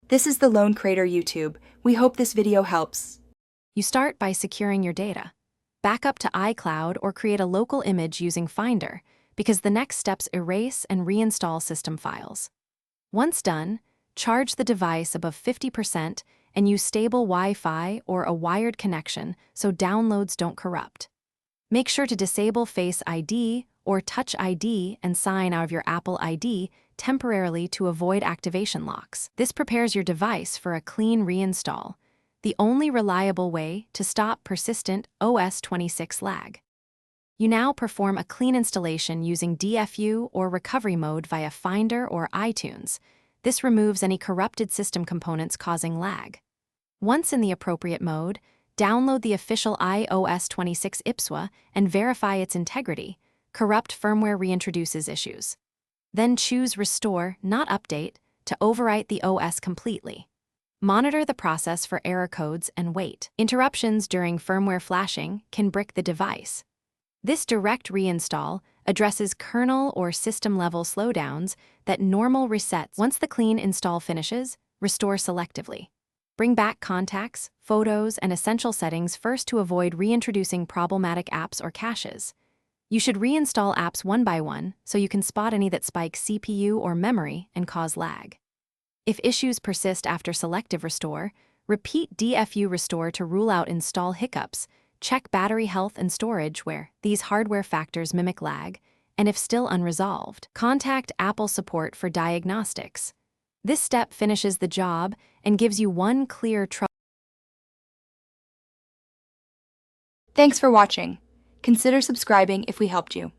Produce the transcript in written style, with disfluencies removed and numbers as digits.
This is the Lone Crater YouTube. We hope this video helps. You start by securing your data. Back up to iCloud or create a local image using Finder, because the next steps erase and reinstall system files. Once done, charge the device above 50% and use stable Wi-Fi or a wired connection so downloads don't corrupt. Make sure to disable Face ID or Touch ID and sign out of your Apple ID temporarily to avoid activation locks. This prepares your device for a clean reinstall, the only reliable way to stop persistent OS 26 lag. You now perform a clean installation using DFU or recovery mode via Finder or iTunes. This removes any corrupted system components causing lag. Once in the appropriate mode, download the official iOS 26 IPSWA and verify its integrity. Corrupt firmware reintroduces issues. Then choose Restore, not Update, to overwrite the OS completely. Monitor the process for error codes and wait. Interruptions during firmware flashing can brick the device. This direct reinstall addresses kernel or system-level slowdowns that normal resets. Once the clean install finishes, restore selectively. Bring back contacts, photos, and essential settings first to avoid reintroducing problematic apps or caches. You should reinstall apps one by one so you can spot any that spike CPU or memory and cause lag. If issues persist after selective restore, repeat DFU restore to rule out install hiccups. Check battery health and storage where these hardware factors mimic lag, and if still unresolved, contact Apple support for diagnostics. This step finishes the job and gives you one clear Thanks for watching. Consider subscribing if we helped you.